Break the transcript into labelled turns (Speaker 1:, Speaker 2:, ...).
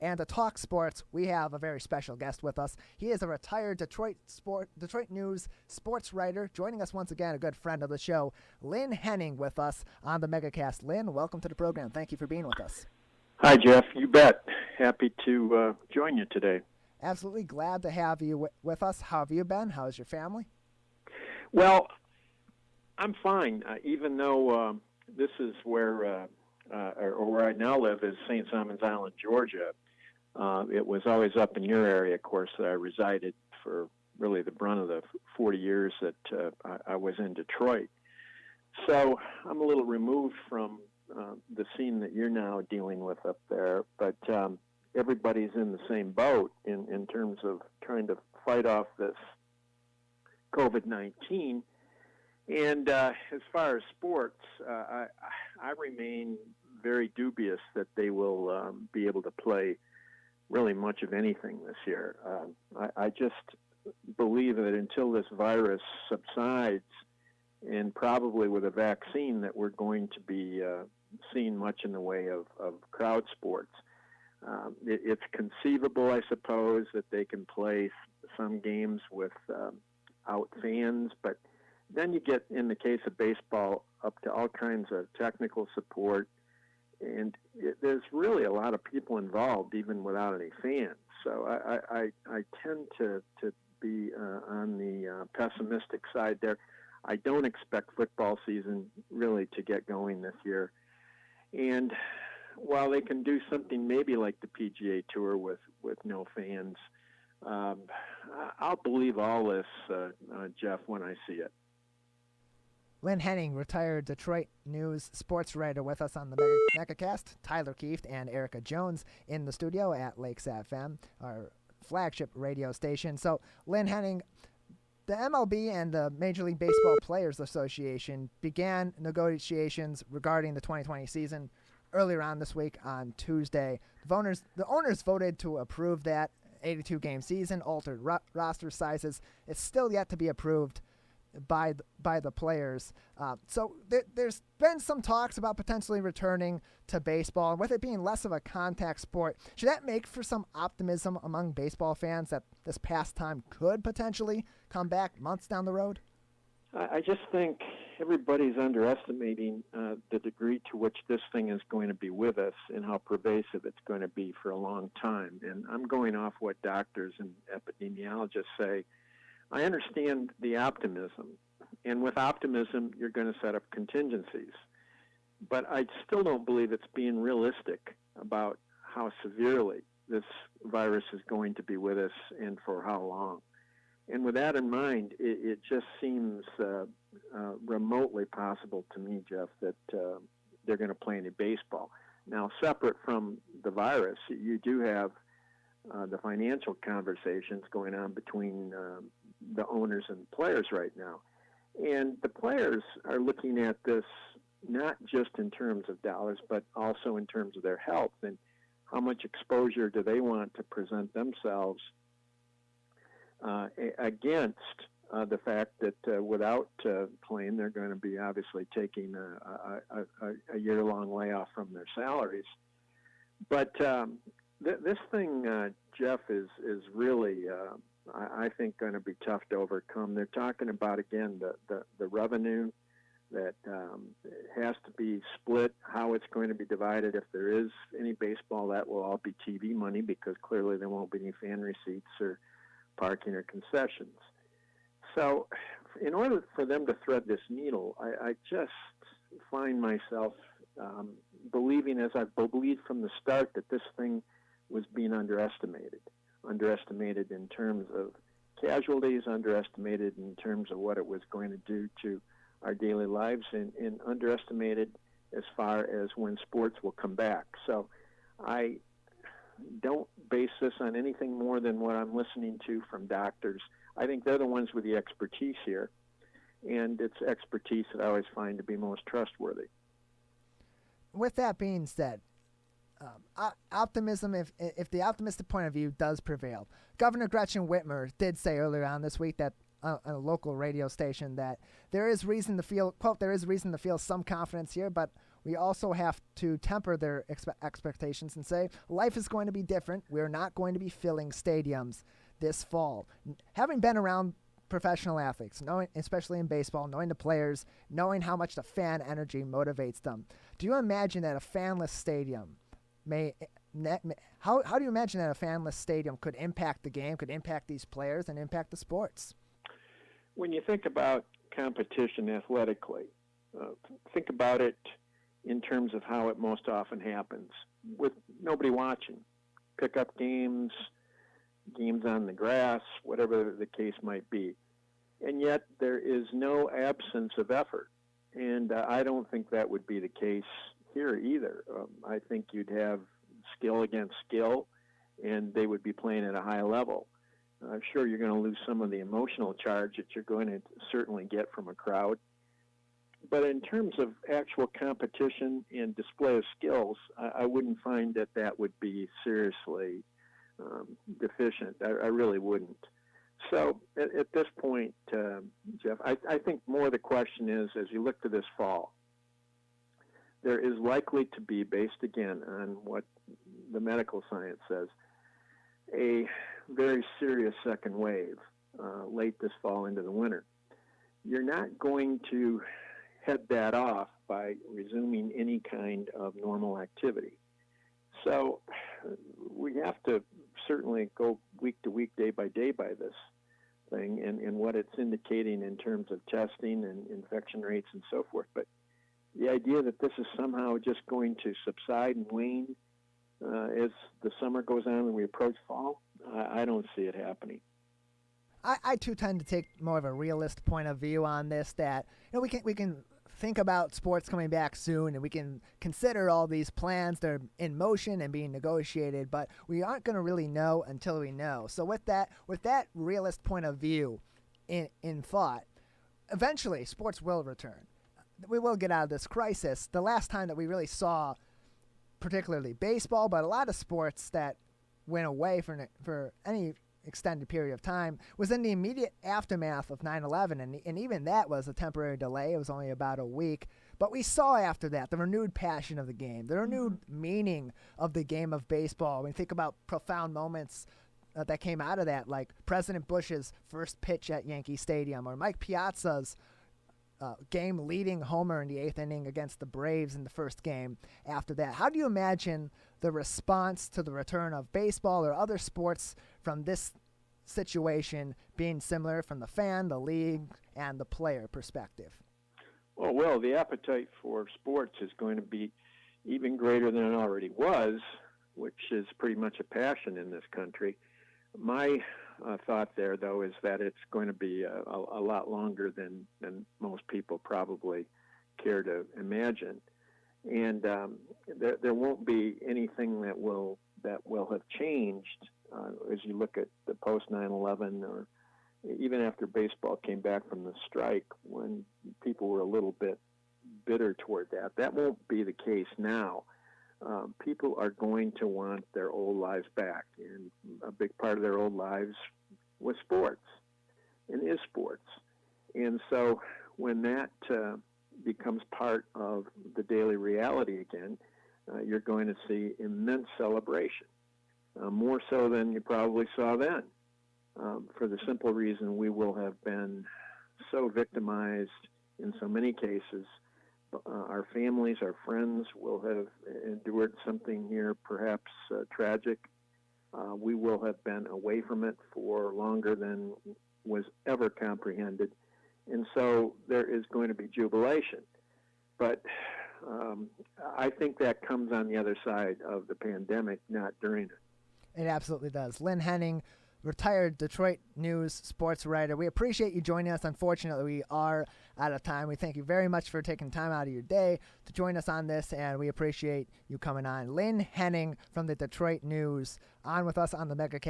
Speaker 1: And to talk sports, we have a very special guest with us. He is a retired Detroit News sports writer. Joining us once again, a good friend of the show, Lynn Henning, with us on the MegaCast. Lynn, welcome to the program. Thank you for being with us.
Speaker 2: Hi, Jeff. You bet. Happy to join you today.
Speaker 1: Absolutely glad to have you with us. How have you been? How's your family?
Speaker 2: Well, I'm fine, even though this is where I now live is St. Simons Island, Georgia. It was always up in your area, of course, that I resided for really the brunt of the 40 years that I was in Detroit. So I'm a little removed from the scene that you're now dealing with up there, but everybody's in the same boat in terms of trying to fight off this COVID-19. And as far as sports, I remain very dubious that they will be able to play really much of anything this year. I just believe that until this virus subsides, and probably with a vaccine, that we're going to be seeing much in the way of crowd sports. It's conceivable, I suppose, that they can play some games without fans, but then you get, in the case of baseball, up to all kinds of technical support, and there's really a lot of people involved, even without any fans. So I tend to be on the pessimistic side there. I don't expect football season really to get going this year. And while they can do something maybe like the PGA Tour with no fans, I'll believe all this, Jeff, when I see it.
Speaker 1: Lynn Henning, retired Detroit News sports writer, with us on the MegaCast. Tyler Kieft and Erica Jones in the studio at Lakes FM, our flagship radio station. So, Lynn Henning, the MLB and the Major League Baseball Players Association began negotiations regarding the 2020 season earlier on this week on Tuesday. The owners voted to approve that 82-game season, altered roster sizes. It's still yet to be approved by the players. So there's been some talks about potentially returning to baseball, and with it being less of a contact sport, should that make for some optimism among baseball fans that this pastime could potentially come back months down the road?
Speaker 2: I just think everybody's underestimating the degree to which this thing is going to be with us and how pervasive it's going to be for a long time. And I'm going off what doctors and epidemiologists say. I understand the optimism, and with optimism, you're going to set up contingencies. But I still don't believe it's being realistic about how severely this virus is going to be with us and for how long. And with that in mind, it just seems remotely possible to me, Jeff, that they're going to play any baseball. Now, separate from the virus, you do have the financial conversations going on between the owners and players right now. And the players are looking at this not just in terms of dollars, but also in terms of their health and how much exposure do they want to present themselves against the fact that without playing, they're going to be obviously taking a year-long layoff from their salaries. But this thing, Jeff, is really, I think, going to be tough to overcome. They're talking about, again, the revenue that has to be split, how it's going to be divided. If there is any baseball, that will all be TV money because clearly there won't be any fan receipts or parking or concessions. So in order for them to thread this needle, I just find myself believing, as I've believed from the start, that this thing was being underestimated in terms of casualties, underestimated in terms of what it was going to do to our daily lives, and underestimated as far as when sports will come back. So I don't base this on anything more than what I'm listening to from doctors. I think they're the ones with the expertise here, and it's expertise that I always find to be most trustworthy.
Speaker 1: With that being said, optimism, if the optimistic point of view does prevail, Governor Gretchen Whitmer did say earlier on this week that on a local radio station that there is reason to feel, quote, there is reason to feel some confidence here, but we also have to temper their expectations and say life is going to be different. We're not going to be filling stadiums this fall. Having been around professional athletes, knowing, especially in baseball, knowing the players, knowing how much the fan energy motivates them, do you imagine that a fanless stadium how do you imagine that a fanless stadium could impact the game, could impact these players, and impact the sports?
Speaker 2: When you think about competition athletically, think about it in terms of how it most often happens, with nobody watching. Pickup games, games on the grass, whatever the case might be. And yet there is no absence of effort. And I don't think that would be the case here either. I think you'd have skill against skill, and they would be playing at a high level. Sure, you're going to lose some of the emotional charge that you're going to certainly get from a crowd. But in terms of actual competition and display of skills, I wouldn't find that would be seriously deficient. I really wouldn't. So at this point, Jeff, I think more the question is, as you look to this fall, there is likely to be, based again on what the medical science says, a very serious second wave late this fall into the winter. You're not going to head that off by resuming any kind of normal activity. So we have to certainly go week to week, day by this thing, and what it's indicating in terms of testing and infection rates and so forth. But the idea that this is somehow just going to subside and wane as the summer goes on and we approach fall, I don't see it happening.
Speaker 1: I too tend to take more of a realist point of view on this, that we can think about sports coming back soon, and we can consider all these plans that are in motion and being negotiated, but we aren't going to really know until we know. So with that realist point of view in thought, eventually sports will return. We will get out of this crisis. The last time that we really saw, particularly baseball, but a lot of sports that went away for any extended period of time, was in the immediate aftermath of 9/11, and even that was a temporary delay. It was only about a week. But we saw after that the renewed passion of the game, the renewed meaning of the game of baseball. When you think about profound moments that came out of that, like President Bush's first pitch at Yankee Stadium, or Mike Piazza's game-leading homer in the 8th inning against the Braves in the first game after that. How do you imagine the response to the return of baseball or other sports from this situation being similar from the fan, the league, and the player perspective?
Speaker 2: Well, the appetite for sports is going to be even greater than it already was, which is pretty much a passion in this country. My thought there, though, is that it's going to be a lot longer than most people probably care to imagine, and there won't be anything that will have changed as you look at the post 9/11, or even after baseball came back from the strike, when people were a little bit bitter toward that. That won't be the case now. People are going to want their old lives back, and a big part of their old lives was sports and is sports. And so when that becomes part of the daily reality again, you're going to see immense celebration, more so than you probably saw then, for the simple reason we will have been so victimized in so many cases. Our families, our friends will have endured something here, perhaps tragic. We will have been away from it for longer than was ever comprehended. And so there is going to be jubilation. But I think that comes on the other side of the pandemic, not during it.
Speaker 1: It absolutely does. Lynn Henning, retired Detroit News sports writer. We appreciate you joining us. Unfortunately, we are out of time. We thank you very much for taking time out of your day to join us on this, and we appreciate you coming on. Lynn Henning from the Detroit News on with us on the MegaCast.